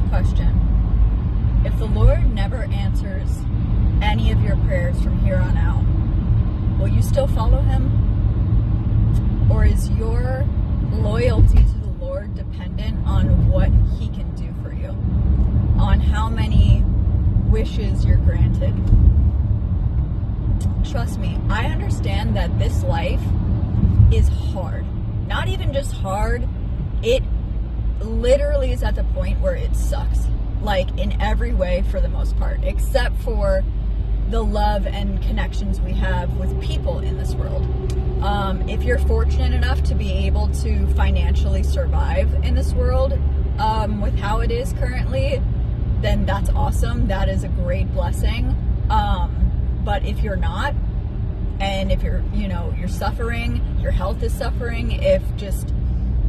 question. If the Lord never answers any of your prayers from here on out, will you still follow him? Or is your loyalty to the Lord dependent on what he can do for you? On how many wishes you're granted? Trust me, I understand that this life is hard. Not even just hard, it literally is at the point where it sucks. Like in every way for the most part, except for the love and connections we have with people in this world. If you're fortunate enough to be able to financially survive in this world with how it is currently, then that's awesome. That is a great blessing. But if you're not, and if you're suffering, your health is suffering, if just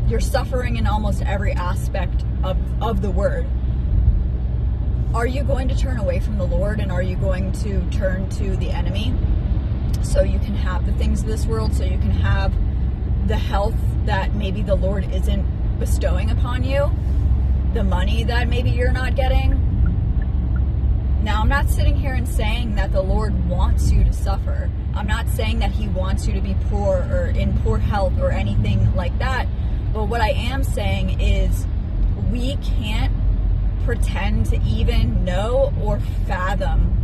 you're suffering in almost every aspect of the word, are you going to turn away from the Lord, and are you going to turn to the enemy so you can have the things of this world, so you can have the health that maybe the Lord isn't bestowing upon you, the money that maybe you're not getting? Now, I'm not sitting here and saying that the Lord wants you to suffer. I'm not saying that he wants you to be poor or in poor health or anything like that. But what I am saying is we can't pretend to even know or fathom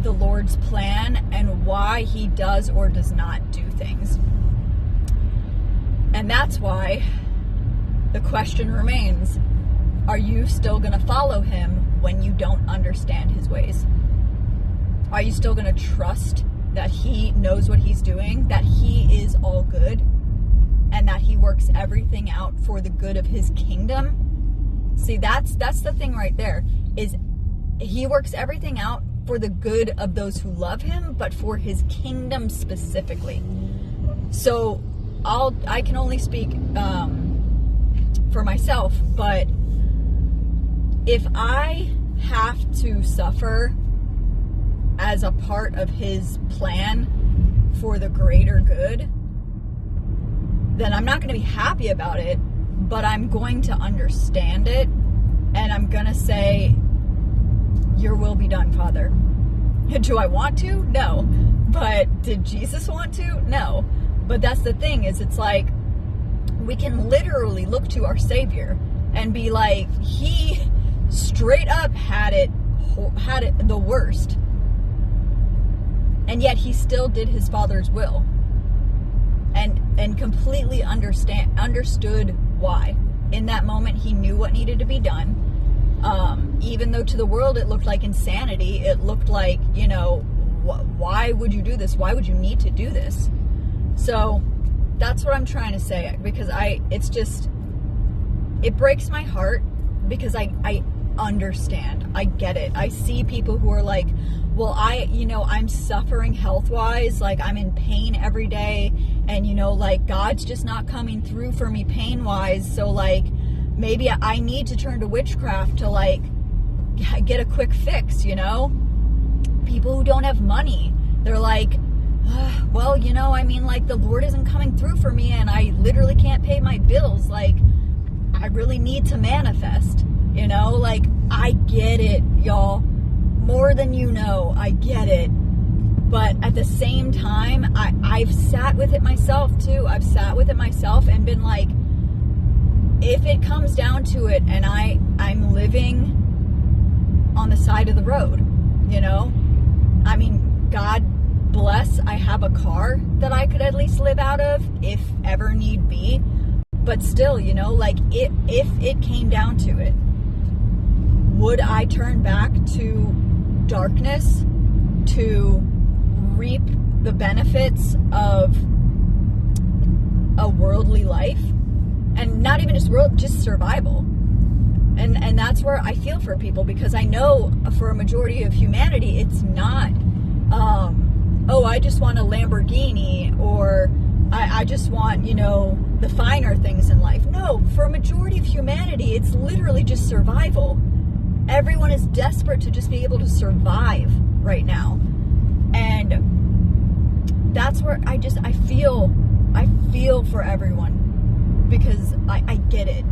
the Lord's plan and why he does or does not do things. And that's why the question remains, are you still going to follow him when you don't understand his ways? Are you still going to trust that he knows what he's doing, that he is all good, and that he works everything out for the good of his kingdom? See, that's the thing right there, is he works everything out for the good of those who love him, but for his kingdom specifically. So I can only speak for myself, but if I have to suffer as a part of his plan for the greater good, then I'm not going to be happy about it, but I'm going to understand it, and I'm going to say, your will be done, Father. Do I want to? No. But did Jesus want to? No. But that's the thing, is it's like, we can literally look to our Savior and be like, he straight up had it the worst, and yet he still did his Father's will, and completely understood why. In that moment, he knew what needed to be done. Even though to the world it looked like insanity, it looked like, why would you do this? Why would you need to do this? So that's what I'm trying to say, because it breaks my heart, because I understand. I get it. I see people who are like, well, I'm suffering health-wise, like I'm in pain every day, and like God's just not coming through for me pain-wise, so like maybe I need to turn to witchcraft to like get a quick fix. People who don't have money, they're like, well, like the Lord isn't coming through for me, and I literally can't pay my bills, like I really need to manifest. Like, I get it, y'all. More than I get it. But at the same time, I've sat with it myself, too. I've sat with it myself and been like, if it comes down to it and I'm living on the side of the road, I mean, God bless, I have a car that I could at least live out of if ever need be. But still, like, if it came down to it, would I turn back to darkness to reap the benefits of a worldly life? And not even just survival. And that's where I feel for people, because I know for a majority of humanity, it's not, I just want a Lamborghini, or I just want, the finer things in life. No, for a majority of humanity, it's literally just survival. Everyone is desperate to just be able to survive right now. And that's where I feel for everyone, because I get it.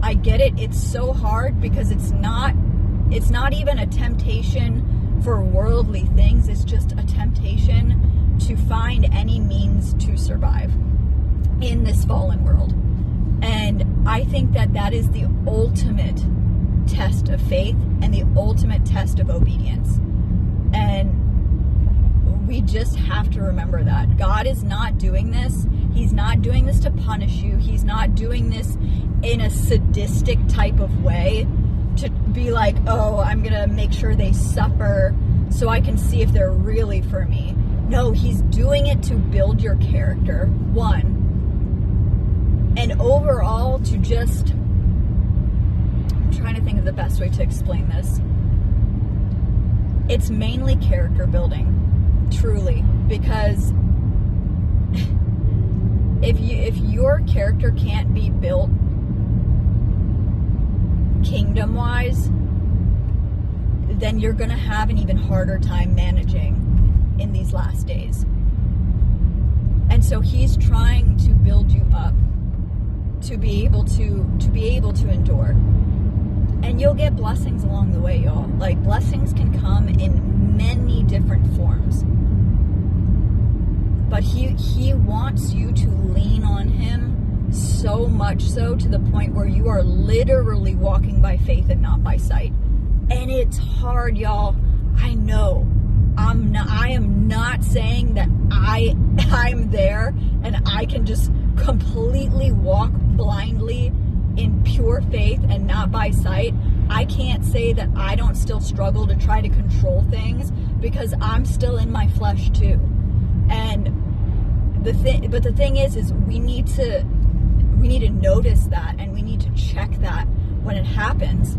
I get it. It's so hard because it's not even a temptation for worldly things. It's just a temptation to find any means to survive in this fallen world. And I think that is the ultimate test of faith and the ultimate test of obedience. And we just have to remember that God is not doing this. He's not doing this to punish you. He's not doing this in a sadistic type of way to be like, oh, I'm gonna make sure they suffer so I can see if they're really for me. No, he's doing it to build your character, one, and overall to just, I'm trying to think of the best way to explain this. It's mainly character building, truly, because if your character can't be built kingdom-wise, then you're going to have an even harder time managing in these last days. And so he's trying to build you up to be able to endure. And you'll get blessings along the way, y'all. Like, blessings can come in many different forms. But he wants you to lean on him so much so to the point where you are literally walking by faith and not by sight. And it's hard, y'all. I know. I am not saying that I'm there and I can just completely walk blindly in pure faith and not by sight. I can't say that I don't still struggle to try to control things because I'm still in my flesh too. And the thing is we need to notice that, and we need to check that when it happens.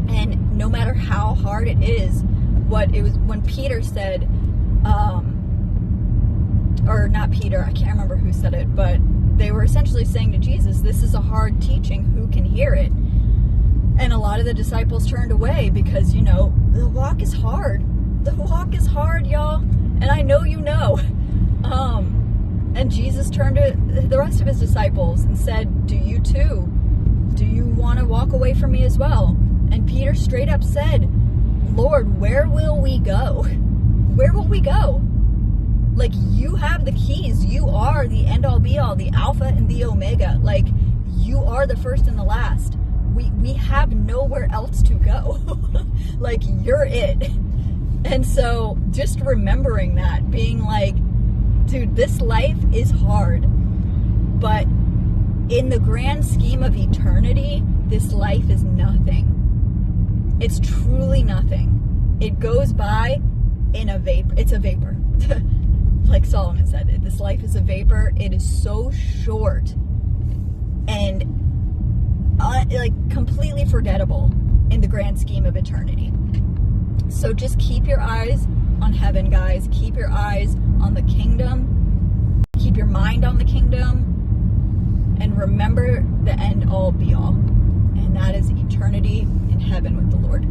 And no matter how hard it is, when Peter said, or not Peter, I can't remember who said it, but they were essentially saying to Jesus, this is a hard teaching, who can hear it? And a lot of the disciples turned away because, the walk is hard. The walk is hard, y'all. And I know you know. And Jesus turned to the rest of his disciples and said, do you too? Do you want to walk away from me as well? And Peter straight up said, Lord, where will we go? Where will we go? Like, you have the keys. You are the end all be all, the Alpha and the Omega. Like, you are the first and the last. We have nowhere else to go. Like, you're it. And so just remembering that, being like, dude, this life is hard, but in the grand scheme of eternity, this life is nothing. It's truly nothing. It goes by in a vapor. It's a vapor. Like Solomon said, this life is a vapor. It is so short and completely forgettable in the grand scheme of eternity. So just keep your eyes on heaven, guys. Keep your eyes on the kingdom. Keep your mind on the kingdom. And remember the end all be all. And that is eternity in heaven with the Lord.